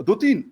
2-3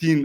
3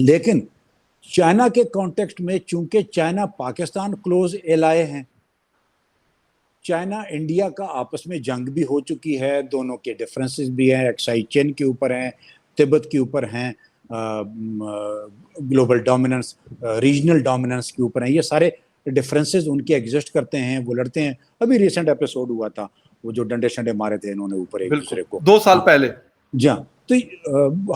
لیکن چائنا کے کانٹیکسٹ میں چونکہ چائنا پاکستان کلوز ایلائے ہیں، چائنا انڈیا کا آپس میں جنگ بھی ہو چکی ہے، دونوں کے ڈفرینسز بھی ہیں، ایکسائی چین کے اوپر ہیں، تبت کے اوپر ہیں، گلوبل ڈومیننس، ریجنل ڈومیننس کے اوپر ہیں، یہ سارے ڈفرینسز ان کے ایگزسٹ کرتے ہیں، وہ لڑتے ہیں. ابھی ریسنٹ ایپیسوڈ ہوا تھا، وہ جو ڈنڈے شنڈے مارے تھے انہوں نے اوپر ایک بالکل دوسرے کو 2 سال پہلے. جی ہاں، تو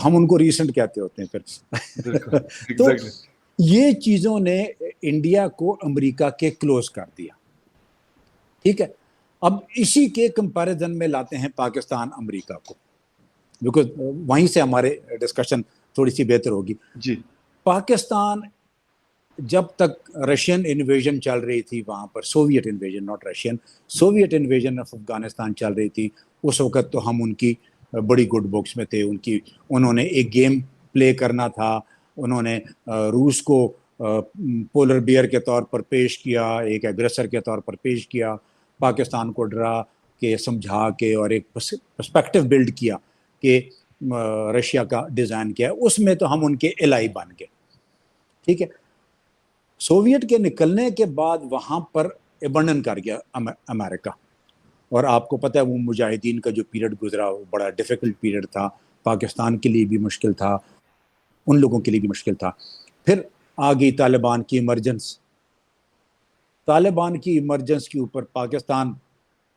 ہم ان کو ریسنٹ کہتے ہوتے ہیں بالکل پھر تو ایگزیکٹلی. یہ چیزوں نے انڈیا کو امریکہ کے کلوز کر دیا. ٹھیک ہے، اب اسی کے کمپیریزن میں لاتے ہیں پاکستان امریکہ کو، بیکاز وہیں سے ہمارے ڈسکشن تھوڑی سی بہتر ہوگی. جی پاکستان جب تک رشین انویژن چل رہی تھی وہاں پر، Soviet invasion not Russian, Soviet invasion of Afghanistan چل رہی تھی، اس وقت تو ہم ان کی بڑی گڈ بکس میں تھے. انہوں نے ایک گیم پلے کرنا تھا، انہوں نے روس کو پولر بیئر کے طور پر پیش کیا، ایک ایگریسر کے طور پر پیش کیا، پاکستان کو ڈرا کے سمجھا کے اور ایک پرسپیکٹو بلڈ کیا کہ رشیا کا ڈیزائن کیا ہے، اس میں تو ہم ان کے الائی بن گئے. ٹھیک ہے، سوویت کے نکلنے کے بعد وہاں پر ایبنڈن کر گیا امریکہ، اور آپ کو پتہ ہے وہ مجاہدین کا جو پیریڈ گزرا وہ بڑا ڈیفیکلٹ پیریڈ تھا، پاکستان کے لیے بھی مشکل تھا، ان لوگوں کے لیے بھی مشکل تھا. پھر آ گئی طالبان کی ایمرجنس. طالبان کی ایمرجنس کے اوپر پاکستان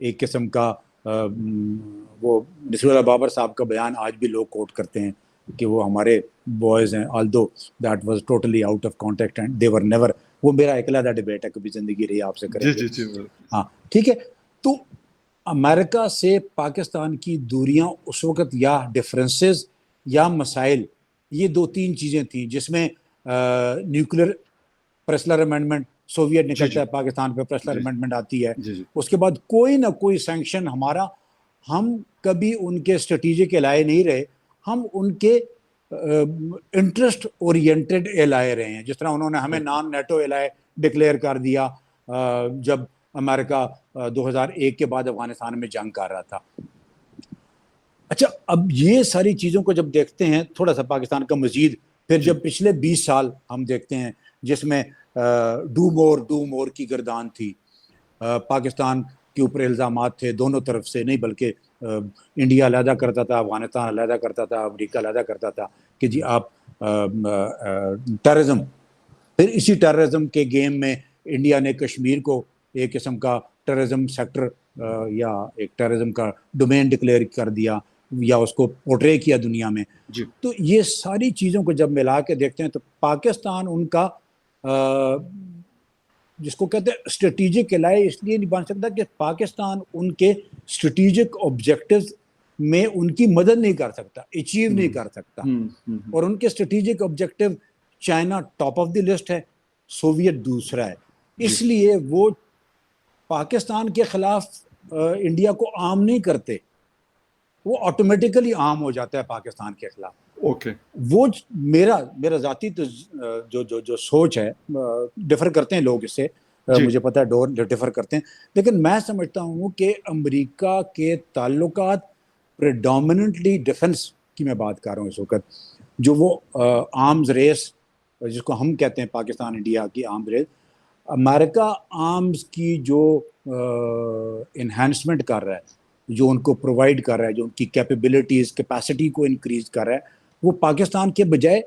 ایک قسم کا وہ نصیر اللہ بابر صاحب کا بیان آج بھی لوگ کوٹ کرتے ہیں کہ وہ ہمارے بوائز ہیں، although that was totally out of context and they were never. وہ میرا ایک علیحدہ ڈیبیٹ ہے، کبھی زندگی رہی آپ سے کریں گے. جی ہاں ٹھیک ہے. تو امریکہ سے پاکستان کی دوریاں اس وقت یا ڈفرینسز یا مسائل، یہ 2-3 چیزیں تھیں جس میں نیوکلیر پریسلر امینڈمنٹ، سوویت نکلتا ہے پاکستان پہ، پریسلر امینڈمنٹ آتی ہے، اس کے بعد کوئی نہ کوئی سینکشن ہمارا. ہم کبھی ان کے اسٹریٹجک الائے نہیں رہے، ہم ان کے انٹرسٹ اورینٹڈ الائے رہے ہیں. جس طرح انہوں نے ہمیں نان نیٹو الائے ڈکلیئر کر دیا جب امریکہ 2001 کے بعد افغانستان میں جنگ کر رہا تھا. اچھا، اب یہ ساری چیزوں کو جب دیکھتے ہیں تھوڑا سا پاکستان کا مزید، پھر جب پچھلے 20 سال ہم دیکھتے ہیں جس میں ڈو مور کی گردان تھی، پاکستان کے اوپر الزامات تھے دونوں طرف سے، نہیں بلکہ انڈیا علیحدہ کرتا تھا، افغانستان علیحدہ کرتا تھا، امریکہ علیحدہ کرتا تھا کہ جی آپ ٹیررزم. پھر اسی ٹیررزم کے گیم میں انڈیا نے کشمیر کو ایک قسم کا ٹیررزم سیکٹر یا ایک ٹیررزم کا ڈومین ڈکلیئر کر دیا یا اس کو پورٹرے کیا دنیا میں. تو یہ ساری چیزوں کو جب ملا کے دیکھتے ہیں تو پاکستان ان کا جس کو کہتے ہیں اسٹریٹجک الائے اس لیے نہیں بن سکتا کہ پاکستان ان کے اسٹریٹجک آبجیکٹیوز میں ان کی مدد نہیں کر سکتا، اچیو نہیں کر سکتا. اور ان کے strategic objective China top of the list ہے، سوویت دوسرا ہے، اس لیے وہ پاکستان کے خلاف انڈیا کو عام نہیں کرتے، وہ آٹومیٹیکلی عام ہو جاتا ہے پاکستان کے خلاف. اوکے، وہ میرا ذاتی جو سوچ ہے، ڈفر کرتے ہیں لوگ اس سے، مجھے پتہ ہے ڈفر کرتے ہیں، لیکن میں سمجھتا ہوں کہ امریکہ کے تعلقات پریڈومیننٹلی ڈیفنس کی میں بات کر رہا ہوں اس وقت، جو وہ آرمز ریس جس کو ہم کہتے ہیں پاکستان انڈیا کی آرمز ریس، امریکہ آرمز کی جو انہینسمنٹ کر رہا ہے، جو ان کو پرووائڈ کر رہا ہے، جو ان کی کیپیبلٹیز کیپیسٹی کو انکریز کر رہا ہے، وہ پاکستان کے بجائے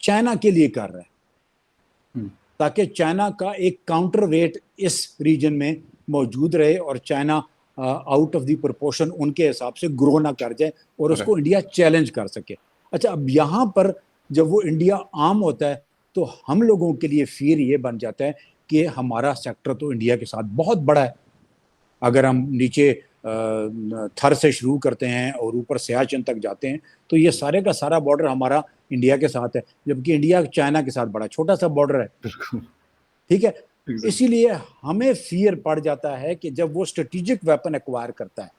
چائنا کے لیے کر رہا ہے، تاکہ چائنا کا ایک کاؤنٹر ویٹ اس ریجن میں موجود رہے اور China out of the proportion ان کے حساب سے گرو نہ کر جائے اور اس کو انڈیا چیلنج کر سکے. اچھا، اب یہاں پر جب وہ انڈیا عام ہوتا ہے تو ہم لوگوں کے لیے فیر یہ بن جاتا ہے کہ ہمارا سیکٹر تو انڈیا کے ساتھ بہت بڑا ہے. اگر ہم نیچے تھر سے شروع کرتے ہیں اور اوپر سیاچن تک جاتے ہیں تو یہ سارے کا سارا بارڈر ہمارا انڈیا کے ساتھ ہے، جبکہ انڈیا چائنا کے ساتھ بڑا چھوٹا سا بارڈر ہے. ٹھیک ہے، اسی لیے ہمیں فیئر پڑ جاتا ہے کہ جب وہ اسٹریٹجک ویپن ایکوائر کرتا ہے،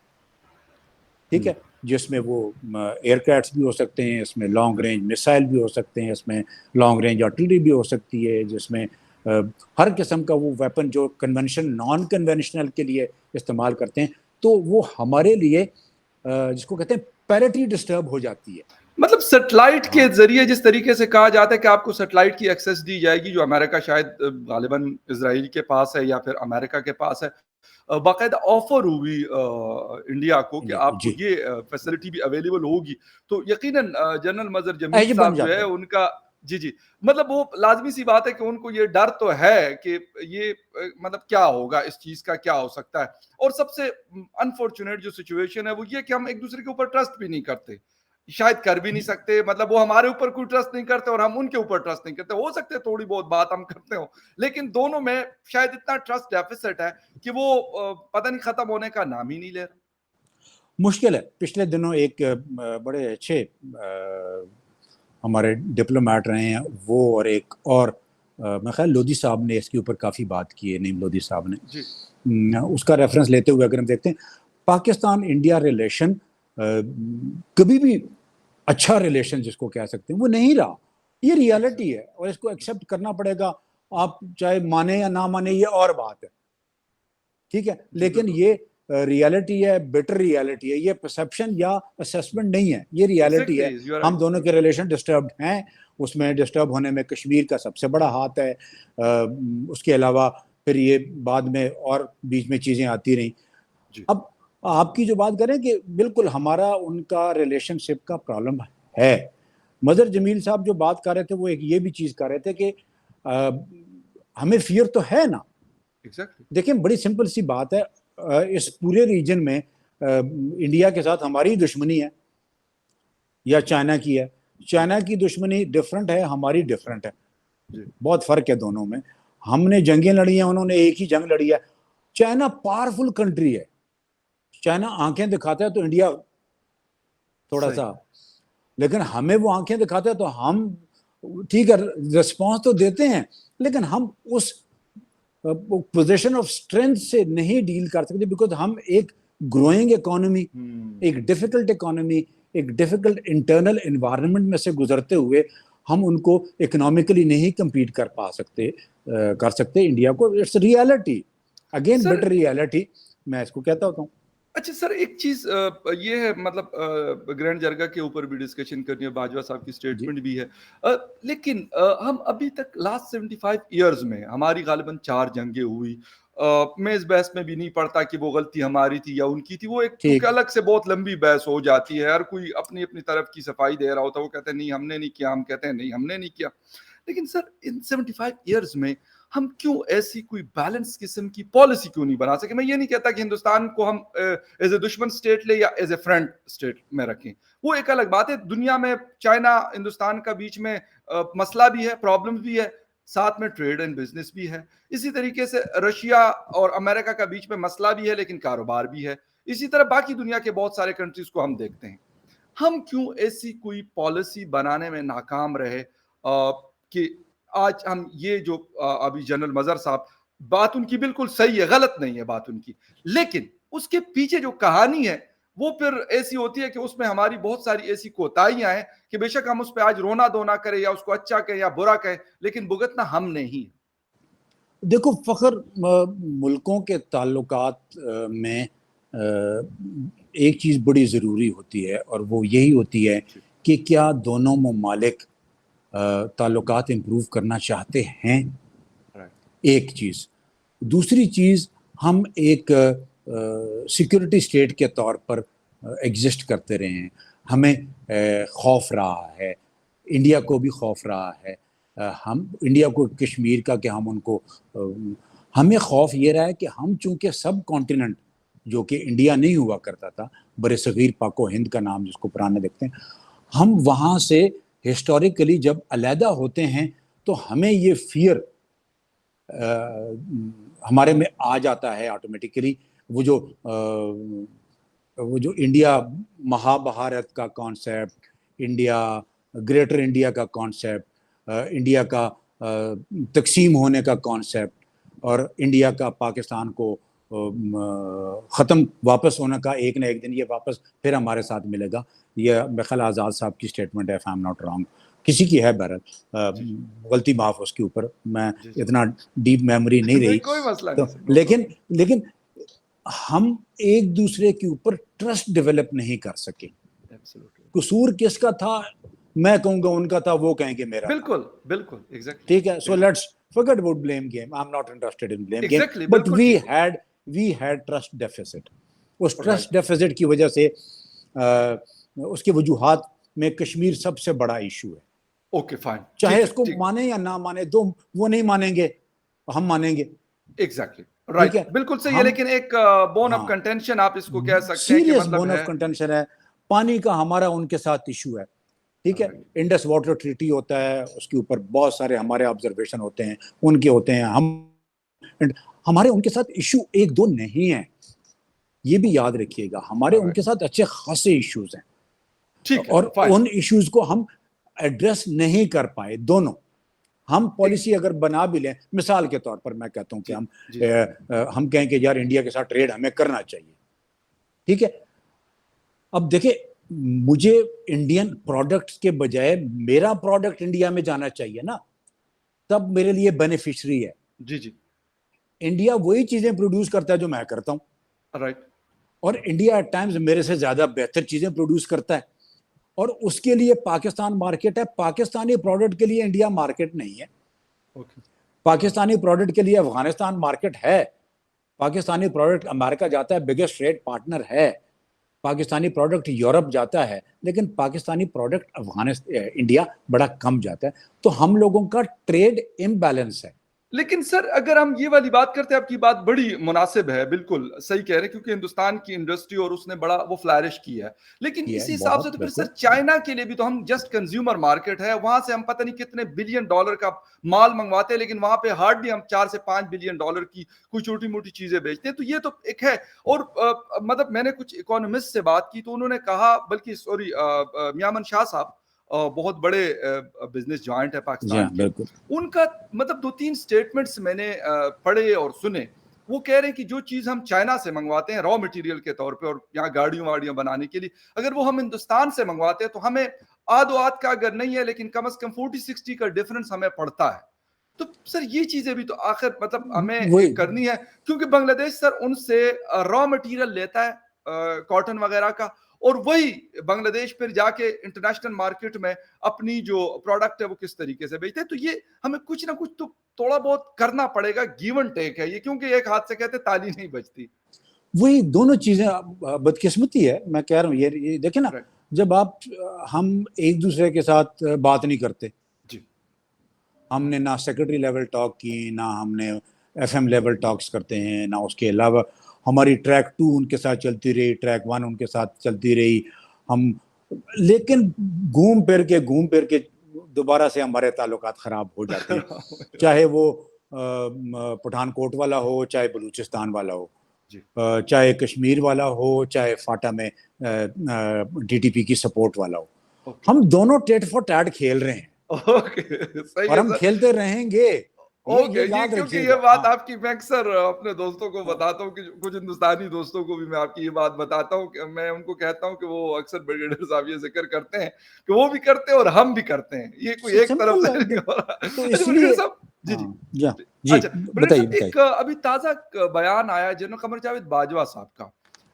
ٹھیک ہے، جس میں وہ ایئر کرافٹس بھی ہو سکتے ہیں، اس میں لانگ رینج میسائل بھی ہو سکتے ہیں، اس میں لانگ رینج آرٹلری بھی ہو سکتی ہے، جس میں ہر قسم کا وہ ویپن جو نان کنونشنل کے لیے استعمال کرتے ہیں، تو وہ ہمارے لیے جس کو کہتے ہیں پیرٹی ڈسٹرب ہو جاتی ہے. مطلب سیٹلائٹ کے ذریعے جس طریقے سے کہا جاتا ہے کہ آپ کو سیٹلائٹ کی ایکسیس دی جائے گی، جو امریکہ شاید غالباً اسرائیل کے پاس ہے یا پھر امریکہ کے پاس ہے، باقاعدہ آفر ہوئی انڈیا کو کہ آپ کو جی یہ فیسلٹی بھی اویلیبل ہوگی، تو یقیناً جنرل مظہر جمیل یہ بن صاحب جو جاتا ہے ان کا جی مطلب وہ لازمی سی بات ہے کہ ان کو یہ ڈر تو ہے کہ یہ مطلب کیا ہوگا، اس چیز کا کیا ہو سکتا ہے، اور سب سے انفارچونیٹ جو سچویشن ہے وہ یہ کہ ہم ایک دوسرے کے اوپر ٹرسٹ بھی نہیں کرتے، شاید کر بھی نہیں سکتے، مطلب وہ ہمارے اوپر کوئی ٹرسٹ نہیں کرتے اور ہم ان کے اوپر ٹرسٹ نہیں کرتے، ہو سکتے ہے تھوڑی بہت بات ہم کرتے ہوں، لیکن دونوں میں شاید اتنا ٹرسٹ ڈیفیسٹ ہے کہ وہ پتہ نہیں ختم ہونے کا نام ہی نہیں لے رہا۔ مشکل ہے۔ پچھلے دنوں ایک بڑے اچھے ہمارے ڈپلومیٹ رہے ہیں وہ، اور ایک اور میں خیال لودھی صاحب نے اس کے اوپر کافی بات کی ہے، نیم لودھی صاحب نے جی اس کا ریفرنس لیتے ہوئے اگر ہم دیکھتے ہیں پاکستان انڈیا ریلیشن کبھی بھی اچھا ریلیشن جس کو کہہ سکتے ہیں وہ نہیں رہا، یہ ریالٹی ہے اور اس کو ایکسیپٹ کرنا پڑے گا، آپ چاہے مانے یا نہ مانے یہ اور بات ہے، ٹھیک ہے، لیکن یہ ریالٹی ہے، بیٹر ریالٹی ہے، یہ پرسیپشن یا اسیسمنٹ نہیں ہے، یہ ریالٹی ہے۔ ہم دونوں کے ریلیشن ڈسٹربڈ ہیں، اس میں ڈسٹرب ہونے میں کشمیر کا سب سے بڑا ہاتھ ہے، اس کے علاوہ پھر یہ بعد میں اور بیچ میں چیزیں آتی رہیں۔ اب آپ کی جو بات کریں کہ بالکل ہمارا ان کا ریلیشن شپ کا پرابلم ہے، مظہر جمیل صاحب جو بات کر رہے تھے وہ ایک یہ بھی چیز کر رہے تھے کہ ہمیں فیئر تو ہے نا، دیکھیں بڑی سمپل سی بات ہے، اس پورے ریجن میں انڈیا کے ساتھ ہماری دشمنی ہے یا چائنا کی ہے، چائنا کی دشمنی ڈیفرنٹ ہے، ہماری ڈیفرنٹ ہے، بہت فرق ہے دونوں میں، ہم نے جنگیں لڑی ہیں، انہوں نے ایک ہی جنگ لڑی ہے، چائنا پاورفل کنٹری ہے، چائنا آنکھیں دکھاتا ہے تو انڈیا تھوڑا سا، لیکن ہمیں وہ آنکھیں دکھاتا ہے تو ہم ٹھیک ہے ریسپانس تو دیتے ہیں، لیکن ہم اس پوزیشن آف اسٹرینتھ سے نہیں ڈیل کر سکتے، بیکاز ہم ایک گروئنگ اکانومی، ایک ڈیفیکلٹ اکانومی، ایک ڈیفیکلٹ انٹرنل انوائرمنٹ میں سے گزرتے ہوئے ہم ان کو اکنامکلی نہیں کمپیٹ کر سکتے انڈیا کو، it's reality, again better reality, میں اس کو کہتا ہوتا ہوں۔ اچھا سر، ایک چیز یہ ہے، مطلب گرینڈ جرگا کے اوپر بھی ڈسکشن کرنی ہے، باجوہ صاحب کی سٹیٹمنٹ بھی ہے، لیکن ہم ابھی تک لاسٹ 75 ایئرز میں ہماری غالباً 4 جنگیں ہوئی، میں اس بحث میں بھی نہیں پڑتا کہ وہ غلطی ہماری تھی یا ان کی تھی، وہ ایک چونکہ الگ سے بہت لمبی بحث ہو جاتی ہے، ہر کوئی اپنی اپنی طرف کی صفائی دے رہا ہوتا ہے، وہ کہتے ہیں نہیں ہم نے نہیں کیا، ہم کہتے ہیں نہیں ہم نے نہیں کیا، لیکن سر ان 75 ایئرز میں ہم کیوں ایسی کوئی بیلنس قسم کی پالیسی کیوں نہیں بنا سکے؟ میں یہ نہیں کہتا کہ ہندوستان کو ہم ایز اے دشمن سٹیٹ لے یا ایز اے فرینڈ سٹیٹ میں رکھیں، وہ ایک الگ بات ہے، دنیا میں چائنا ہندوستان کا بیچ میں مسئلہ بھی ہے، پرابلم بھی ہے، ساتھ میں ٹریڈ اینڈ بزنس بھی ہے، اسی طریقے سے رشیا اور امریکہ کا بیچ میں مسئلہ بھی ہے لیکن کاروبار بھی ہے، اسی طرح باقی دنیا کے بہت سارے کنٹریز کو ہم دیکھتے ہیں، ہم کیوں ایسی کوئی پالیسی بنانے میں ناکام رہے کہ آج ہم یہ جو ابھی جنرل مظہر صاحب بات ان کی بالکل صحیح ہے، غلط نہیں ہے بات ان کی، لیکن اس کے پیچھے جو کہانی ہے وہ پھر ایسی ہوتی ہے کہ اس میں ہماری بہت ساری ایسی کوتاہیاں ہیں کہ بے شک ہم اس پہ آج رونا دھونا کریں یا اس کو اچھا کہیں یا برا کہیں، لیکن بھگتنا ہم نے ہی۔ دیکھو فخر، ملکوں کے تعلقات میں ایک چیز بڑی ضروری ہوتی ہے اور وہ یہی ہوتی ہے کہ کیا دونوں ممالک تعلقات امپروو کرنا چاہتے ہیں، ایک چیز، دوسری چیز ہم ایک سیکورٹی اسٹیٹ کے طور پر ایگزسٹ کرتے رہے ہیں، ہمیں خوف رہا ہے، انڈیا کو بھی خوف رہا ہے، ہم انڈیا کو کشمیر کا کہ ہم ان کو، ہمیں خوف یہ رہا ہے کہ ہم چونکہ سب کانٹیننٹ جو کہ انڈیا نہیں ہوا کرتا تھا، بر صغیر پاک و ہند کا نام جس کو پرانے دیکھتے ہیں، ہم وہاں سے ہسٹوریکلی جب علیحدہ ہوتے ہیں تو ہمیں یہ فیئر ہمارے میں آ جاتا ہے آٹومیٹیکلی، وہ جو انڈیا مہا بھارت کا کانسیپٹ، انڈیا گریٹر انڈیا کا کانسیپٹ، انڈیا کا تقسیم ہونے کا کانسیپٹ اور انڈیا کا پاکستان کو ختم واپس ہونے کا، ایک نہ ایک دن یہ واپس پھر ہمارے ساتھ ملے گا، یہ میخل آزاد صاحب کی سٹیٹمنٹ ہے، if I'm not wrong، کسی کی ہے بہرحال، غلطی معاف اس کے اوپر، میں اتنا ڈیپ میموری نہیں رہی، کوئی مسئلہ نہیں، لیکن ہم ایک دوسرے کے اوپر ٹرسٹ ڈیولپ نہیں کر سکے، قصور کس کا تھا؟ میں کہوں گا ان کا تھا, وہ کہیں گے میرا. بالکل بالکل ایگزیکٹلی ٹھیک ہے. So let's forget about blame game. I'm not interested in blame game. Exactly But بالکل we had trust deficit. اس trust deficit کی وجہ سے اس کے وجوہات میں کشمیر سب سے بڑا ایشو ہے. اوکے فائن, چاہے اس کو مانیں یا نہ مانیں, دو وہ نہیں مانیں گے, ہم مانیں گے. ایگزیکٹلی رائٹ, بالکل صحیح ہے. لیکن ایک بون آف کنٹینشن آپ اس کو کہہ سکتے ہیں کہ سیریس مطلب بون آف کنٹینشن ہے. پانی کا ہمارا ان کے ساتھ ایشو ہے. ٹھیک ہے, انڈس واٹر ٹریٹی ہوتا ہے, اس کے اوپر بہت سارے ہمارے آبزرویشن ہوتے ہیں, ان کے ہوتے ہیں. ہمارے ان کے ساتھ ایشو ایک دو نہیں ہیں, یہ بھی یاد رکھیے گا. ہمارے ان کے ساتھ اچھے خاصے ایشوز ہیں, اور ان ایشوز کو ہم ایڈریس نہیں کر پائے دونوں. ہم پالیسی اگر بنا بھی لیں, مثال کے طور پر میں کہتا ہوں کہ ہم کہیں کہ یار انڈیا کے ساتھ ٹریڈ ہمیں کرنا چاہیے. ٹھیک ہے, اب دیکھیں مجھے انڈین پروڈکٹس کے بجائے میرا پروڈکٹ انڈیا میں جانا چاہیے نا, تب میرے لیے بینیفیشری ہے. جی جی, انڈیا وہی چیزیں پروڈیوس کرتا ہے جو میں کرتا ہوں, رائٹ, اور انڈیا ایٹ ٹائمز میرے سے زیادہ بہتر چیزیں پروڈیوس کرتا ہے, اور اس کے لیے پاکستان مارکیٹ ہے. پاکستانی پروڈکٹ کے لیے انڈیا مارکیٹ نہیں ہے. پاکستانی پروڈکٹ کے لیے افغانستان مارکیٹ ہے. پاکستانی پروڈکٹ امریکہ جاتا ہے, بگیسٹ ٹریڈ پارٹنر ہے. پاکستانی پروڈکٹ یورپ جاتا ہے, لیکن پاکستانی پروڈکٹ انڈیا بڑا کم جاتا ہے. تو ہم لوگوں کا ٹریڈ امبیلنس ہے. لیکن سر اگر ہم یہ والی بات کرتے ہیں, آپ کی بات بڑی مناسب ہے, بالکل صحیح کہہ رہے ہیں, کیونکہ ہندوستان کی انڈسٹری اور اس نے بڑا وہ فلارش کیا ہے. لیکن اسی حساب سے تو پھر سر چائنا کے لیے بھی تو ہم جسٹ کنزیومر مارکیٹ ہے, وہاں سے ہم پتہ نہیں کتنے بلین ڈالر کا مال منگواتے ہیں, لیکن وہاں پہ ہارڈلی ہم 4 سے 5 بلین ڈالر کی کوئی چھوٹی موٹی چیزیں بیچتے ہیں. تو یہ تو ایک ہے. اور مطلب میں نے کچھ اکانومسٹ سے بات کی تو انہوں نے کہا, بلکہ سوری میامن شاہ صاحب بہت بڑے بزنس جوائنٹ ہے پاکستان کے, ان کا مطلب 2-3 سٹیٹمنٹس میں نے پڑھے اور سنے. وہ کہہ رہے ہیں کہ جو چیز ہم چائنا سے منگواتے ہیں را مٹیریل کے طور پہ, اور یہاں گاڑیوں واڑیاں بنانے کے لیے, اگر وہ ہم ہندوستان سے منگواتے ہیں تو ہمیں آدھ و آدھ کا اگر نہیں ہے لیکن کم از کم 40-60 کا ڈفرنس ہمیں پڑتا ہے. تو سر یہ چیزیں بھی تو آخر مطلب ہمیں کرنی ہے, کیونکہ بنگلہ دیش سر ان سے را مٹیریل لیتا ہے کاٹن وغیرہ کا, اور وہی بنگلہ دیش پھر جا کے انٹرنیشنل مارکیٹ میں اپنی جو پروڈکٹ ہے وہ کس طریقے سے بیچتے ہیں. تو یہ ہمیں کچھ نہ کچھ تو تھوڑا بہت کرنا پڑے گا, گیو اینڈ ٹیک ہے یہ, کیونکہ ایک ہاتھ سے کہتے تالی نہیں بجتی. وہی دونوں چیزیں بدقسمتی ہے. میں کہہ رہا ہوں یہ دیکھیں نا, جب ہم ایک دوسرے کے ساتھ بات نہیں کرتے, ہم نے نہ سیکرٹری لیول ٹاک کی, نہ ہم نے ایف ایم لیول ٹاکس کرتے ہیں, نہ اس کے علاوہ ہماری ٹریک 2 ان کے ساتھ چلتی رہی, ٹریک 1 ان کے ساتھ چلتی رہی ہم, لیکن گھوم پھر کے دوبارہ سے ہمارے تعلقات خراب ہو جاتے ہیں. چاہے وہ پٹھان کوٹ والا ہو, چاہے بلوچستان والا ہو, چاہے کشمیر والا ہو, چاہے فاٹا میں ٹی ٹی پی کی سپورٹ والا ہو. ہم دونوں ٹیٹ فار ٹیٹ کھیل رہے ہیں, اور ہم کھیلتے رہیں گے. کیونکہ یہ بات آپ کی میں اکثر اپنے دوستوں کو بتاتا ہوں, کہ کچھ ہندوستانی دوستوں کو بھی میں آپ کی یہ بات بتاتا ہوں, کہ میں ان کو کہتا ہوں کہ وہ اکثر بریگیڈیئر صاحب یہ ذکر کرتے ہیں کہ وہ بھی کرتے ہیں اور ہم بھی کرتے ہیں, یہ کوئی ایک طرف سے نہیں ہو رہا. تو اس لیے اچھا بریگیڈیئر صاحب, ایک ابھی تازہ بیان آیا جنرل قمر جاوید باجوہ صاحب کا.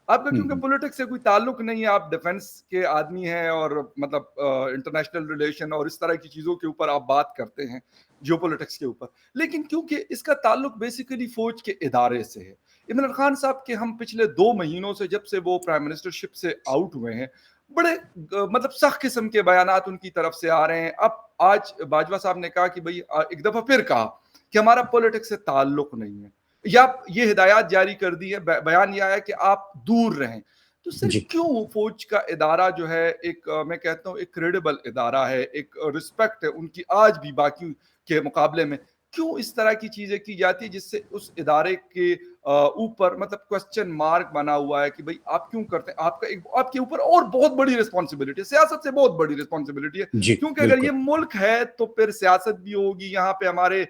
آپ کا کیونکہ پولیٹکس سے کوئی تعلق نہیں ہے, آپ ڈیفنس کے آدمی ہیں, اور مطلب انٹرنیشنل ریلیشن اور اس طرح کی چیزوں کے اوپر آپ بات کرتے ہیں, جیو پولیٹکس کے اوپر, لیکن کیونکہ اس کا تعلق بیسیکلی فوج کے ادارے سے ہے. عمران خان صاحب کے ہم پچھلے 2 مہینوں سے, جب سے وہ پرائم منسٹرشپ سے آؤٹ ہوئے ہیں, بڑے مطلب سخت قسم کے بیانات ان کی طرف سے آ رہے ہیں. اب آج باجوہ صاحب نے کہا کہ بھئی ایک دفعہ پھر کہا کہ ہمارا پولیٹکس سے تعلق نہیں ہے, یا یہ ہدایات جاری کر دی ہے, بیان یہ آیا کہ آپ دور رہیں. تو سر کیوں فوج کا ادارہ جو ہے ایک میں کہتا ہوں ایک کریڈیبل ادارہ ہے, ایک رسپیکٹ ہے ان کی آج بھی باقی کے مقابلے میں, کیوں اس طرح کی چیزیں کی جاتی ہے جس سے اس ادارے کے اوپر مطلب کوسچن مارک بنا ہوا ہے کہ بھئی آپ کیوں کرتے ہیں؟ آپ کے اوپر اور بہت بڑی رسپانسبلٹی ہے, سیاست سے بہت بڑی رسپانسبلٹی ہے, کیونکہ اگر یہ ملک ہے تو پھر سیاست بھی ہوگی, یہاں پہ ہمارے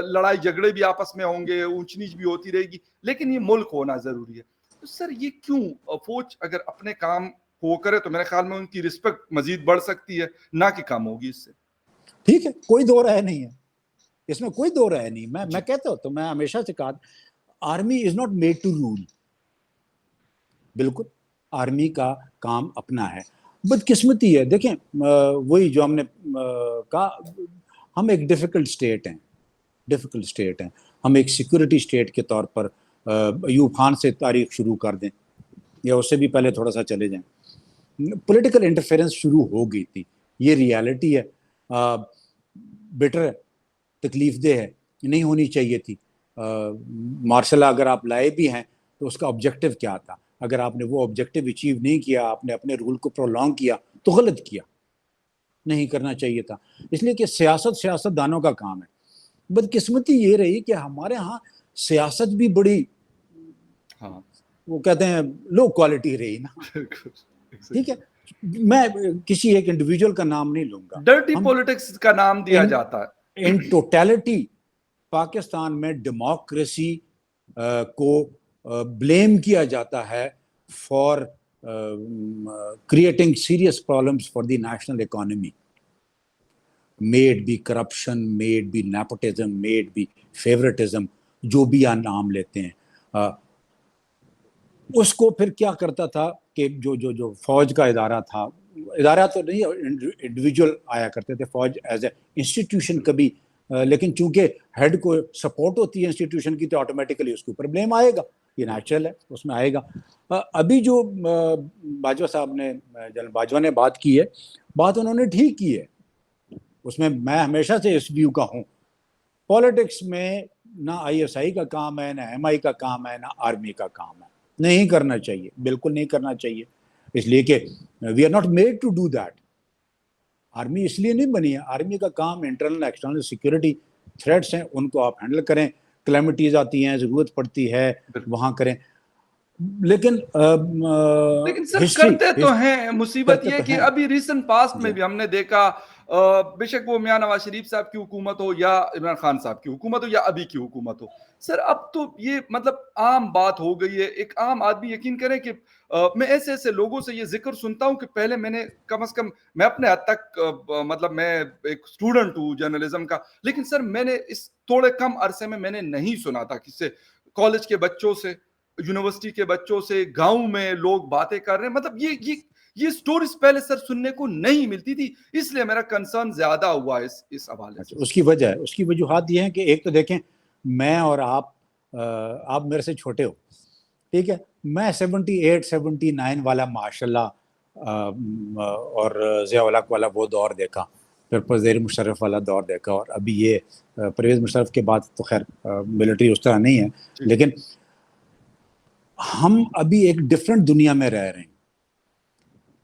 لڑائی جھگڑے بھی آپس میں ہوں گے, اونچ نیچ بھی ہوتی رہے گی, لیکن یہ ملک ہونا ضروری ہے. تو سر یہ کیوں فوج اگر اپنے کام کو کرے تو میرے خیال میں ان کی رسپیکٹ مزید بڑھ سکتی ہے, نہ کہ کم ہوگی اس سے. ٹھیک ہے, کوئی دو رائے نہیں ہے اس میں, کوئی دو رائے نہیں. میں کہتا ہوں, تو میں ہمیشہ سے کہا, army is not made to rule. بالکل آرمی کا کام اپنا ہے, بدقسمتی ہے. دیکھیں وہی جو ہم نے کہا, ہم ایک ڈیفیکلٹ اسٹیٹ ہیں. ہم ایک سیکورٹی اسٹیٹ کے طور پر ایوب خان سے تاریخ شروع کر دیں یا اس سے بھی پہلے تھوڑا سا چلے جائیں, پولیٹیکل انٹرفیرنس شروع ہو گئی تھی. یہ ریالٹی ہے, بیٹر ہے, تکلیف دہ ہے, نہیں ہونی چاہیے تھی. مارشل لا اگر آپ لائے بھی ہیں تو اس کا آبجیکٹو کیا تھا؟ اگر آپ نے وہ آبجیکٹو اچیو نہیں کیا, آپ نے اپنے رول کو پرولونگ کیا تو غلط کیا, نہیں کرنا چاہیے تھا. اس لیے کہ سیاست دانوں کا کام ہے. بدقسمتی یہ رہی کہ ہمارے ہاں سیاست بھی بڑی ہاں وہ کہتے ہیں لو کوالٹی رہی نا. ٹھیک ہے, میں کسی ایک انڈیویجول کا نام نہیں لوں گا. ڈرٹی ہم پولیٹکس کا نام دیا جاتا ہے. ان ٹوٹیلٹی پاکستان میں ڈیموکریسی کو بلیم کیا جاتا ہے for creating serious problems for the national economy. Made by corruption, made by nepotism, made by favouritism, جو بھی نام لیتے ہیں. اس کو پھر کیا کرتا تھا کہ جو فوج کا ادارہ تھا, ادارہ تو نہیں, انڈیویجول آیا کرتے تھے فوج ایز اے انسٹیٹیوشن کبھی, لیکن چونکہ ہیڈ کو سپورٹ ہوتی ہے انسٹیٹیوشن کی تو آٹومیٹکلی اس کے اوپر بلیم آئے گا, یہ نیچرل ہے, اس میں آئے گا. ابھی جو باجوہ صاحب نے, جنرل باجوہ نے بات کی ہے, بات انہوں نے ٹھیک کی ہے. اس میں ہمیشہ سے اس ویو کا ہوں, پالیٹکس میں نہ آئی ایس آئی کا کام ہے, نہ ایم آئی کا کام ہے, نہ آرمی کا کام ہے. نہیں کرنا چاہیے, بالکل نہیں کرنا چاہیے, اس لیے کہ we are not made to do that. Army اس لیے نہیں بنی ہے. آرمی کا کام انٹرنل ایکسٹرنل سیکورٹی تھریٹس ہیں, ان کو آپ ہینڈل کریں. کلیمٹیز آتی ہیں, ضرورت پڑتی ہے, وہاں کریں. لیکن سر کرتے تو ہیں. مصیبت یہ کہ ابھی ریسنٹ پاسٹ میں بھی ہم نے دیکھا, بے شک وہ میاں نواز شریف صاحب کی حکومت ہو یا عمران خان صاحب کی حکومت ہو یا ابھی کی حکومت ہو, سر اب تو یہ مطلب عام بات ہو گئی ہے. ایک عام آدمی یقین کریں کہ میں ایسے لوگوں سے یہ ذکر سنتا ہوں کہ پہلے میں نے کم از کم, میں اپنے حد تک مطلب میں ایک اسٹوڈنٹ ہوں جرنلزم کا, لیکن سر میں نے اس تھوڑے کم عرصے میں نے نہیں سنا تھا کس سے, کالج کے بچوں سے, یونیورسٹی کے بچوں سے, گاؤں میں لوگ باتیں کر رہے ہیں. مطلب یہ سٹوریز پہلے سر سننے کو نہیں ملتی تھی, اس لیے میرا کنسرن زیادہ ہوا اس حوالے سے. اس کی وجہ ہے, اس کی وجوہات یہ ہیں کہ ایک تو دیکھیں, میں اور آپ میرے سے چھوٹے ہو, ٹھیک ہے, میں 78 79 والا ماشاء اللہ اور ضیاء الحق والا وہ دور دیکھا, پھر پرویز مشرف والا دور دیکھا, اور ابھی یہ پرویز مشرف کے بعد تو خیر ملٹری اس طرح نہیں ہے, لیکن ہم ابھی ایک ڈفرینٹ دنیا میں رہ رہے ہیں.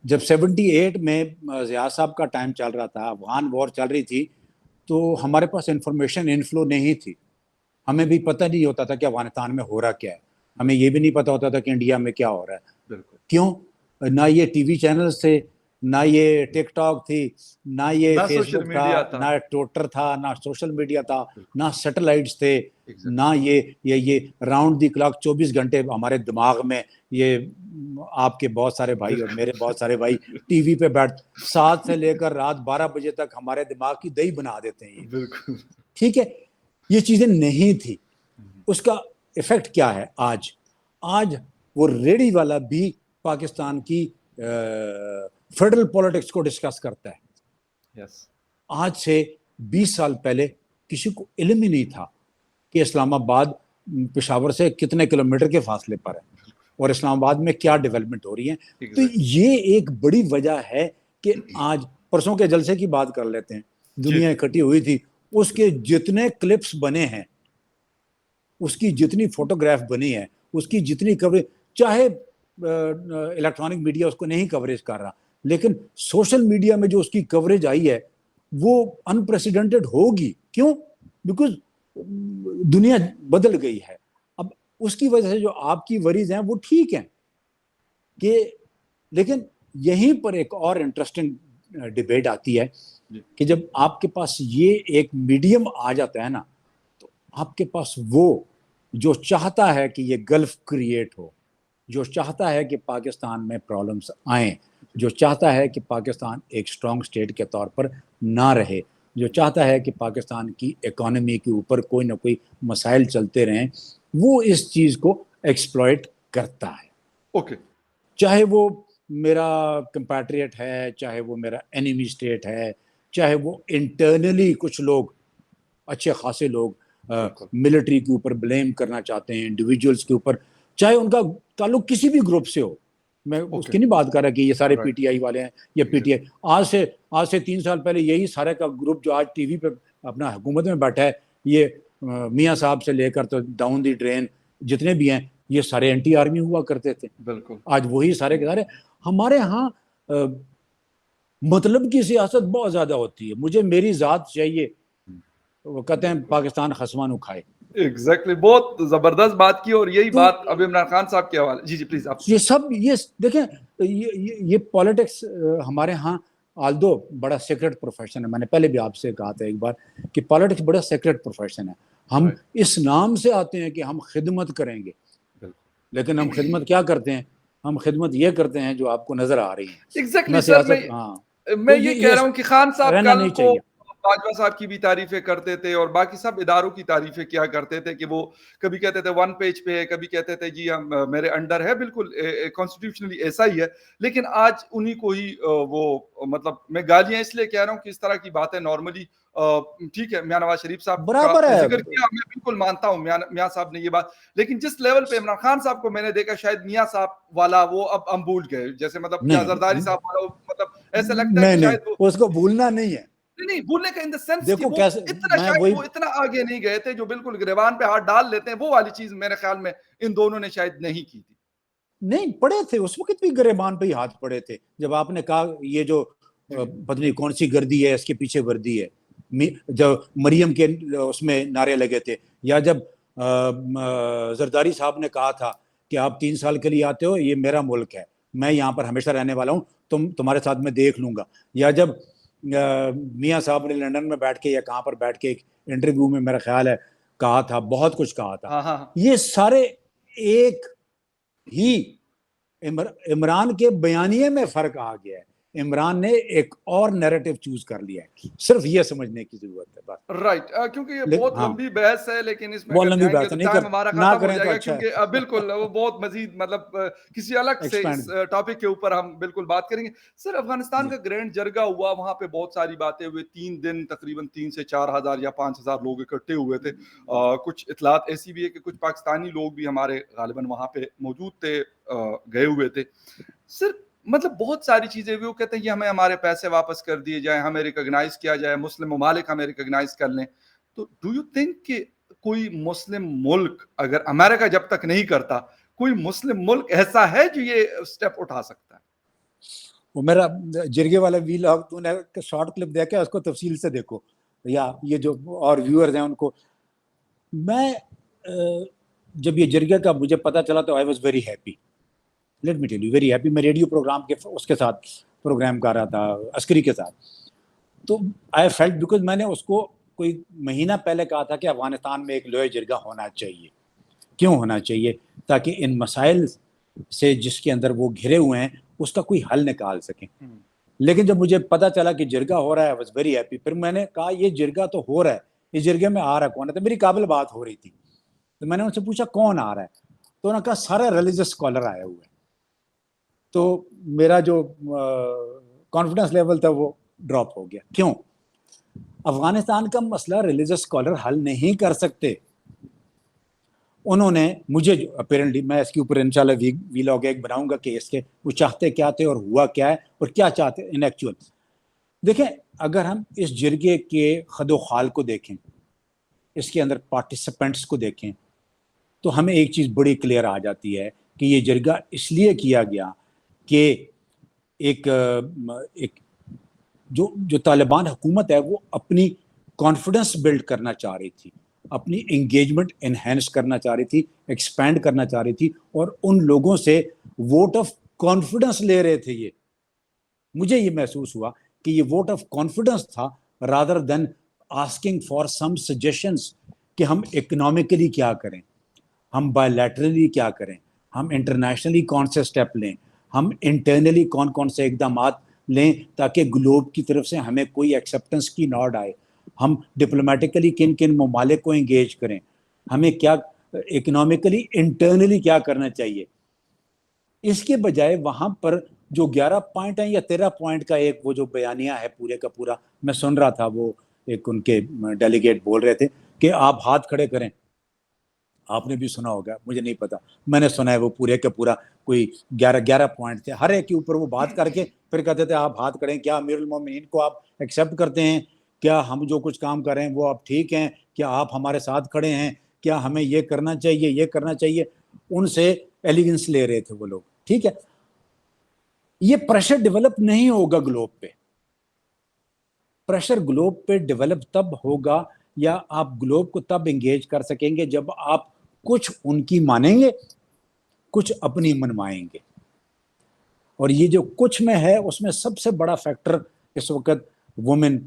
جب 78 میں ضیاء صاحب کا ٹائم چل رہا تھا, افغان وار چل رہی تھی, تو ہمارے پاس انفارمیشن انفلو نہیں تھی. ہمیں بھی پتہ نہیں ہوتا تھا کہ افغانستان میں ہو رہا کیا ہے, ہمیں یہ بھی نہیں پتہ ہوتا تھا کہ انڈیا میں کیا ہو رہا ہے. کیوں؟ نہ یہ ٹی وی چینلز تھے, نہ یہ ٹک ٹاک تھی, نہ یہ فیس بک تھا, نہ ٹویٹر تھا, نہ سوشل میڈیا تھا, نہ سیٹلائٹس تھے, نہ یہ راؤنڈ دی کلاک 24 گھنٹے ہمارے دماغ میں. یہ آپ کے بہت سارے بھائی اور میرے بہت سارے بھائی ٹی وی پہ بیٹھ 7 سے لے کر رات 12 بجے تک ہمارے دماغ کی دہی بنا دیتے ہیں. بالکل ٹھیک ہے, یہ چیزیں نہیں تھی. اس کا ایفیکٹ کیا ہے آج وہ ریڈی والا بھی پاکستان کی فیڈرل پولیٹکس کو ڈسکس کرتا ہے. آج سے 20 سال پہلے کسی کو علم ہی نہیں تھا کہ اسلام آباد پشاور سے کتنے کلومیٹر کے فاصلے پر ہے اور اسلام آباد میں کیا ڈیولپمنٹ ہو رہی ہے. تو یہ ایک بڑی وجہ ہے کہ آج پرسوں کے جلسے کی بات کر لیتے ہیں, دنیا اکٹھی ہوئی تھی, اس کے جتنے کلپس بنے ہیں, اس کی جتنی فوٹوگراف بنی ہے, اس کی جتنی کوریج, چاہے الیکٹرانک میڈیا اس کو نہیں کوریج کر رہا, لیکن سوشل میڈیا میں جو اس کی کوریج آئی ہے وہ انپریسیڈنٹڈ ہوگی. کیوں؟ بیکاز دنیا بدل گئی ہے. اب اس کی وجہ سے جو آپ کی وریز ہیں وہ ٹھیک ہیں کہ, لیکن یہیں پر ایک اور انٹرسٹنگ ڈیبیٹ آتی ہے کہ جب آپ کے پاس یہ ایک میڈیم آ جاتا ہے نا, تو آپ کے پاس وہ جو چاہتا ہے کہ یہ گلف کریٹ ہو, جو چاہتا ہے کہ پاکستان میں پرابلمس آئیں, جو چاہتا ہے کہ پاکستان ایک اسٹرانگ اسٹیٹ کے طور پر نہ رہے, جو چاہتا ہے کہ پاکستان کی اکانومی کے اوپر کوئی نہ کوئی مسائل چلتے رہیں, وہ اس چیز کو ایکسپلائٹ کرتا ہے. اوکے, چاہے وہ میرا کمپیٹریٹ ہے، چاہے وہ میرا اینیمی اسٹیٹ ہے، چاہے وہ انٹرنلی کچھ لوگ اچھے خاصے لوگ ملٹری کے اوپر بلیم کرنا چاہتے ہیں، انڈیویجولس کے اوپر، چاہے ان کا تعلق کسی بھی گروپ سے ہو. میں اس کی نہیں بات کر رہا کہ یہ سارے پی ٹی آئی والے ہیں یا پی ٹی آئی. آج سے 3 سال پہلے یہی سارے کا گروپ جو آج ٹی وی پہ اپنا حکومت میں بیٹھا ہے، یہ میاں صاحب سے لے کر تو ڈاؤن دی ڈرین جتنے بھی ہیں، یہ سارے اینٹی آرمی ہوا کرتے تھے. بالکل آج وہی سارے کے سارے. ہمارے ہاں مطلب کی سیاست بہت زیادہ ہوتی ہے. مجھے میری ذات چاہیے، وہ کہتے ہیں پاکستان خسمان اکھائے. ایگزیکٹلی، بہت زبردست بات کی، اور یہی بات اب عمران خان صاحب کے حوالے. جی پلیز آپ. یہ سب یہ دیکھیں، یہ پالیٹکس ہمارے ہاں آلدو بڑا سیکرٹ پروفیشن ہے. میں نے پہلے بھی آپ سے کہا تھا ایک بار کہ پالیٹکس بڑا سیکرٹ پروفیشن ہے. ہم اس نام سے آتے ہیں کہ ہم خدمت کریں گے، لیکن ہم خدمت کیا کرتے ہیں؟ ہم خدمت یہ کرتے ہیں جو آپ کو نظر آ رہی ہے. ایگزیکٹلی سر، میں یہ کہہ رہا ہوں کہ خان صاحب کل کو باجوہ صاحب کی بھی تعریفیں کرتے تھے اور باقی سب اداروں کی تعریفیں کیا کرتے تھے کہ وہ کبھی کہتے تھے 1 پیج پہ ہے، کبھی کہتے تھے جی ہم میرے انڈر ہے. بالکل کانسٹیٹیوشنلی ایسا ہی ہے. لیکن آج انہی کو ہی وہ مطلب میں گالیاں اس لیے کہہ رہا ہوں کہ اس طرح کی باتیں نارملی ٹھیک ہے، میاں نواز شریف صاحب کا ذکر کیا، میں بالکل مانتا ہوں میاں صاحب نے یہ بات، لیکن جس لیول پہ عمران خان صاحب کو میں نے دیکھا، شاید میاں صاحب والا وہ اب ہم بھول گئے. جیسے مطلب یا زرداری صاحب والا مطلب ایسا لگتا ہے کہ شاید وہ اس کو بھولنا نہیں ہے. نہیں بھولنے کا ان دا سینس کہ دیکھو وہ کیسے اتنا شاید وہ اتنا آگے نہیں گئے تھے جو بالکل گریبان پہ ہاتھ ڈال لیتے ہیں. وہ والی چیز میرے خیال میں ان دونوں نے شاید نہیں کی تھی. نہیں پڑے تھے اس وقت بھی گریبان پہ ہی ہاتھ پڑے تھے. جب آپ نے کہا یہ جو پتہ نہیں کون سی گردی ہے، اس کے پیچھے وردی ہے، جب مریم کے اس میں نعرے لگے تھے، یا جب زرداری صاحب نے کہا تھا کہ آپ 3 سال کے لیے آتے ہو، یہ میرا ملک ہے، میں یہاں پر ہمیشہ رہنے والا ہوں، تمہارے ساتھ میں دیکھ لوں گا. یا جب میاں صاحب نے لندن میں بیٹھ کے یا کہاں پر بیٹھ کے ایک انٹرویو میں میرا خیال ہے کہا تھا، بہت کچھ کہا تھا. یہ سارے ایک ہی عمران کے بیانیے میں فرق آ گیا ہے. عمران نے ایک اور نیریٹو چوز کر لیا ہے. صرف یہ سمجھنے کی ضرورت ہے بس. رائٹ، کیونکہ یہ بہت لمبی بحث ہے، لیکن اس میں بہت اگر لمبی جائیں گے بحث تو نہیں ٹائم ہمارا نہ ختم ہو کریں جائے تو گا، اچھا ہے. کیونکہ بالکل وہ بہت مزید مطلب کسی الگ سے اس ٹاپک کے اوپر ہم بالکل بات کریں گے. سر افغانستان کا گرینڈ جرگہ ہوا، وہاں پہ بہت ساری باتیں ہوئی. 3 دن تقریباً 3 سے 4 ہزار یا 5 ہزار لوگ اکٹھے ہوئے تھے. کچھ اطلاعات ایسی بھی ہے کہ کچھ پاکستانی لوگ بھی ہمارے غالباً وہاں پہ موجود تھے، گئے ہوئے تھے. سر مطلب بہت ساری چیزیں ہوئی. وہ کہتے ہیں کہ ہمیں ہمارے پیسے واپس کر دیے جائیں، ہمیں ریکگنائز کیا جائے، مسلم ممالک ہمیں ریکگنائز کر لیں. تو ڈو یو تھنک کہ کوئی مسلم ملک، اگر امریکہ جب تک نہیں کرتا، کوئی مسلم ملک ایسا ہے جو یہ سٹیپ اٹھا سکتا ہے؟ وہ میرا جرگے والا ویلاگ تو نے شارٹ کلپ دیکھا، اس کو تفصیل سے دیکھو، یا یہ جو اور ویورز ہیں ان کو. میں جب یہ جرگے کا مجھے پتا چلا تو I was very happy. Let me tell you, very happy. میں ریڈیو پروگرام کے اس کے ساتھ پروگرام کر رہا تھا، عسکری کے ساتھ. تو آئی فیلٹ، بیکاز میں نے اس کو کوئی مہینہ پہلے کہا تھا کہ افغانستان میں ایک لوہے جرگہ ہونا چاہیے. کیوں ہونا چاہیے؟ تاکہ ان مسائل سے جس کے اندر وہ گھرے ہوئے ہیں اس کا کوئی حل نکال سکیں. لیکن جب مجھے پتا چلا کہ جرگہ ہو رہا ہے، واز ویری ہیپی. پھر میں نے کہا یہ جرگہ تو ہو رہا ہے، اس جرگے میں آ رہا کون ہے؟ تو میری قابل بات ہو رہی تھی. تو میں نے ان سے پوچھا کون آ رہا ہے؟ تو انہوں نے کہا سارا ریلیجس اسکالر آیا ہوا ہے. تو میرا جو کانفیڈنس لیول تھا وہ ڈراپ ہو گیا. کیوں؟ افغانستان کا مسئلہ ریلیجس اسکالر حل نہیں کر سکتے. انہوں نے مجھے اپیرنٹلی، میں اس کے اوپر انشاءاللہ ویلاگ ایک بناؤں گا کہ اس کے وہ چاہتے کیا تھے اور ہوا کیا ہے اور کیا چاہتے ان ایکچوئل. دیکھیں، اگر ہم اس جرگے کے خد و خال کو دیکھیں، اس کے اندر پارٹیسپینٹس کو دیکھیں، تو ہمیں ایک چیز بڑی کلیئر آ جاتی ہے کہ یہ جرگہ اس لیے کیا گیا کہ ایک جو طالبان حکومت ہے وہ اپنی کانفیڈنس بلڈ کرنا چاہ رہی تھی، اپنی انگیجمنٹ انہینس کرنا چاہ رہی تھی، ایکسپینڈ کرنا چاہ رہی تھی، اور ان لوگوں سے ووٹ آف کانفیڈنس لے رہے تھے. یہ مجھے یہ محسوس ہوا کہ یہ ووٹ آف کانفیڈنس تھا rather than asking for some suggestions کہ ہم اکنامکلی کیا کریں، ہم بائی لیٹرلی کیا کریں، ہم انٹرنیشنلی کون سے سٹیپ لیں، ہم انٹرنلی کون کون سے اقدامات لیں تاکہ گلوب کی طرف سے ہمیں کوئی ایکسیپٹنس کی نوڈ آئے، ہم ڈپلومیٹیکلی کن کن ممالک کو انگیج کریں، ہمیں کیا اکنامکلی انٹرنلی کیا کرنا چاہیے. اس کے بجائے وہاں پر جو 11 پوائنٹ ہیں یا 13 پوائنٹ کا ایک وہ جو بیانیہ ہے پورے کا پورا، میں سن رہا تھا، وہ ایک ان کے ڈیلیگیٹ بول رہے تھے کہ آپ ہاتھ کھڑے کریں. آپ نے بھی سنا ہوگا، مجھے نہیں پتا، میں نے سنا ہے وہ پورے کا پورا کوئی 11 پوائنٹ تھے، ہر ایک کے اوپر وہ بات کر کے پھر کہتے تھے آپ ہاتھ کھڑے ہیں، کیا امیر المومنین کو آپ ایکسیپٹ کرتے ہیں؟ کیا ہم جو کچھ کام کر رہے ہیں وہ آپ ٹھیک ہیں؟ کیا آپ ہمارے ساتھ کھڑے ہیں؟ کیا ہمیں یہ کرنا چاہیے، یہ کرنا چاہیے؟ ان سے ایلیگنس لے رہے تھے وہ لوگ. ٹھیک ہے، یہ پریشر ڈیولپ نہیں ہوگا گلوب پہ. پریشر گلوب پہ ڈیولپ تب ہوگا، یا آپ گلوب کو تب انگیج کر سکیں گے جب آپ کچھ ان کی مانیں گے، کچھ اپنی منوائیں گے. اور یہ جو کچھ میں ہے اس میں سب سے بڑا فیکٹر اس وقت وومن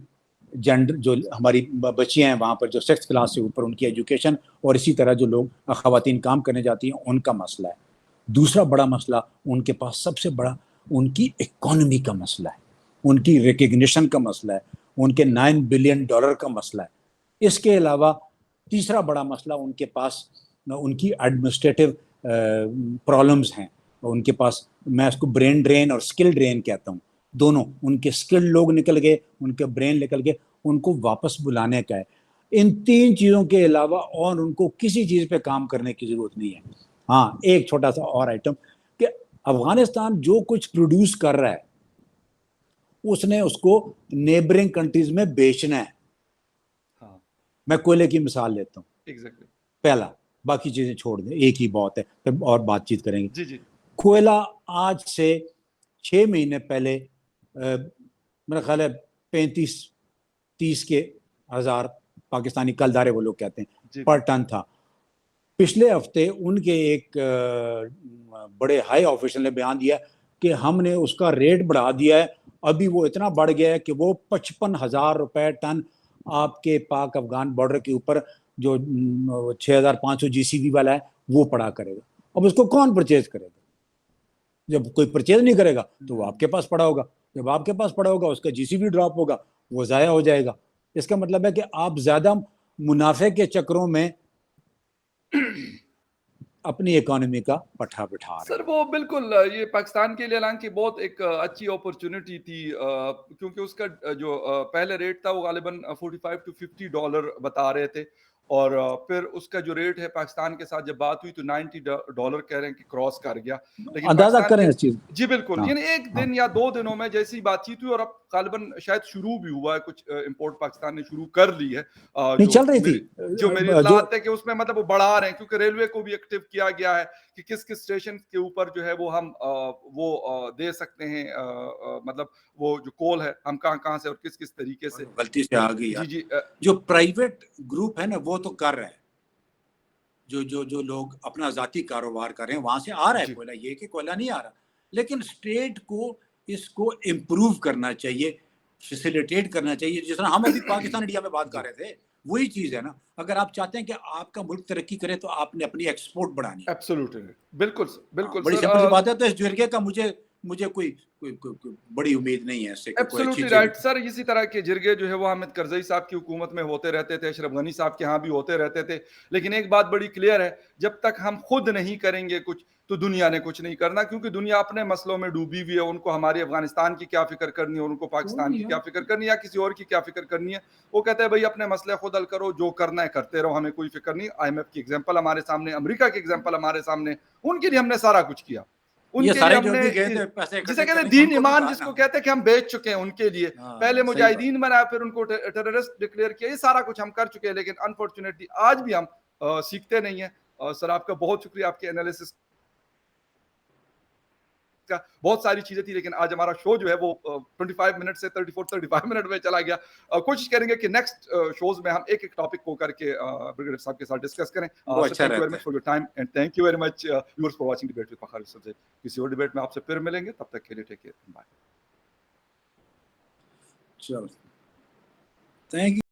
جینڈر، جو ہماری بچیاں ہیں وہاں پر جو 6 کلاس سے اوپر، ان کی ایجوکیشن، اور اسی طرح جو لوگ خواتین کام کرنے جاتی ہیں ان کا مسئلہ ہے. دوسرا بڑا مسئلہ ان کے پاس سب سے بڑا ان کی اکانومی کا مسئلہ ہے، ان کی ریکگنیشن کا مسئلہ ہے، ان کے $9 بلین کا مسئلہ ہے. اس کے علاوہ تیسرا بڑا مسئلہ ان کے پاس ان کی ایڈمنسٹریٹو پرابلمز ہیں. ان کے پاس، میں اس کو برین ڈرین اور اسکل ڈرین کہتا ہوں، دونوں. ان کے اسکل لوگ نکل گئے، ان کے برین نکل گئے، ان کو واپس بلانے کا ہے. ان 3 چیزوں کے علاوہ اور ان کو کسی چیز پہ کام کرنے کی ضرورت نہیں ہے. ہاں، ایک چھوٹا سا اور آئٹم کہ افغانستان جو کچھ پروڈیوس کر رہا ہے اس نے اس کو نیبرنگ کنٹریز میں بیچنا ہے. ہاں میں کوئلے کی مثال لیتا ہوں، ایگزیکٹلی. پہلا، باقی چیزیں چھوڑ دیں، ایک ہی بہت ہے، پھر اور بات چیت کریں گے. جی جی کوئلہ آج سے 6 مہینے پہلے میرا خیال ہے 35-30 کے ہزار پاکستانی کلدارے وہ لوگ کہتے ہیں جی پر ٹن تھا. پچھلے ہفتے ان کے ایک بڑے ہائی آفیشل نے بیان دیا کہ ہم نے اس کا ریٹ بڑھا دیا ہے، ابھی وہ اتنا بڑھ گیا ہے کہ وہ 55,000 روپے ٹن آپ کے پاک افغان بارڈر کے اوپر جو 6,500 GCV والا ہے وہ پڑا کرے گا. اب اس کو کون پرچیز کرے گا؟ جب کوئی پرچیز نہیں کرے گا تو وہ آپ کے پاس پڑا ہوگا، جب آپ کے پاس پڑا ہوگا اس کا GCV ڈراپ ہوگا، وہ ضائع ہو جائے گا. اس کا مطلب ہے کہ آپ زیادہ منافع کے چکروں میں اپنی اکانومی کا پٹھا بٹھا رہے سر. ہیں. وہ بالکل یہ پاکستان کے لیے حالانکہ بہت ایک اچھی اپرچونٹی تھی، کیونکہ اس کا جو پہلے ریٹ تھا وہ غالباً $45 to $50 بتا رہے تھے، اور پھر اس کا جو ریٹ ہے پاکستان کے ساتھ جب بات ہوئی تو $90 کہہ رہے ہیں کہ کراس کر گیا. لیکن اندازہ پاکستان کریں کے، اس چیز. جی بالکل، ہاں یعنی ایک ہاں دن یا 2 دنوں میں جیسی بات چیت ہوئی، اور اب غالباً شاید شروع بھی ہوا ہے، کچھ امپورٹ پاکستان نے شروع کر لی ہے. نہیں چل رہی تھی جو میری جو اطلاعات ہے کہ اس میں مطلب وہ بڑھا رہے ہیں، کیونکہ ریلوے کو بھی ایکٹیو کیا گیا ہے کہ کس کس اسٹیشن کے اوپر جو ہے وہ ہم وہ دے سکتے ہیں، مطلب وہ جو کول ہے ہم کہاں کہاں سے اور کس کس طریقے سے. غلطی سے آ گئی جی یار. جی جو پرائیویٹ گروپ ہے نا وہ تو کر رہے ہیں، جو لوگ اپنا ذاتی کاروبار کر رہے ہیں وہاں سے آ رہا ہے جی کوئلہ، یہ کہ کوئلہ نہیں آ رہا. لیکن اسٹیٹ کو اس کو امپروو کرنا چاہیے، فیسیلیٹیٹ کرنا چاہیے. جس طرح ہم ابھی پاکستان انڈیا میں بات کر رہے تھے، وہی چیز ہے نا. اگر آپ چاہتے ہیں کہ آپ کا ملک ترقی کرے تو آپ نے اپنی ایکسپورٹ بڑھانی ہے. ایبسولوٹلی بالکل بالکل بڑی سر. سمپل سی بات ہے. تو اس جرگے کا مجھے کوئی بڑی امید نہیں ہے اس سے کہ کوئی اچھی ایبسولوٹلی چیز. Right sir. اسی طرح کے جرگے جو ہے وہ حامد کرزئی صاحب کی حکومت میں ہوتے رہتے تھے، اشرف غنی صاحب کے ہاں بھی ہوتے رہتے تھے. لیکن ایک بات بڑی کلیئر ہے، جب تک ہم خود نہیں کریں گے کچھ تو دنیا نے کچھ نہیں کرنا، کیونکہ دنیا اپنے مسئلوں میں ڈوبی ہوئی ہے. ان کو ہمارے افغانستان کی کیا فکر کرنی ہے، ان کو پاکستان کی کیا فکر کرنی ہے، یا کسی اور کی کیا فکر کرنی ہے. وہ کہتے ہیں بھائی اپنے مسئلے خود حل کرو، جو کرنا ہے کرتے رہو، ہمیں کوئی فکر نہیں. IMF کی ایگزامپل ہمارے سامنے، امریکہ کی ایگزامپل ہمارے سامنے، ان کے لیے ہم نے سارا کچھ کیا. ان یہ کے لیے سارے ہم جو نے بھی گئے تھے پیسے جسے اکٹھے کہتے ہیں کرنے کے، ان دین کو بھی ایمان، کہا جس نا. کو کہتے ہیں کہ ہم بیچ چکے ہیں ان کے لیے. پہلے ہاں صحیح بات. مجاہدین بنایا، پھر ان کو ٹیررسٹ ڈکلیئر کیا، یہ سارا کچھ ہم کر چکے ہیں. لیکن انفارچونیٹلی آج بھی ہم سیکھتے نہیں ہیں. سر آپ کا بہت شکریہ، آپ کے انالیسس کا بہت ساری چیزیں تھی، لیکن آج ہمارا شو جو ہے وہ 25 منٹ سے 35 منٹ میں چلا گیا. کوشش کریں گے کہ نیکسٹ شوز میں ہم ایک ایک ٹاپک کو کر کے بریگیڈیئر صاحب کے ساتھ ڈسکس کریں. وہ سر اچھا تھینک یو ویری رہتا مچ ہے. For your time and thank you very much viewers for watching debate with فخر یوسف. کسی اور ڈیبیٹ میں آپ سے پھر ملیں گے، تب تک کے لیے ٹیک کیئر، بائے. چلو تھینک یو.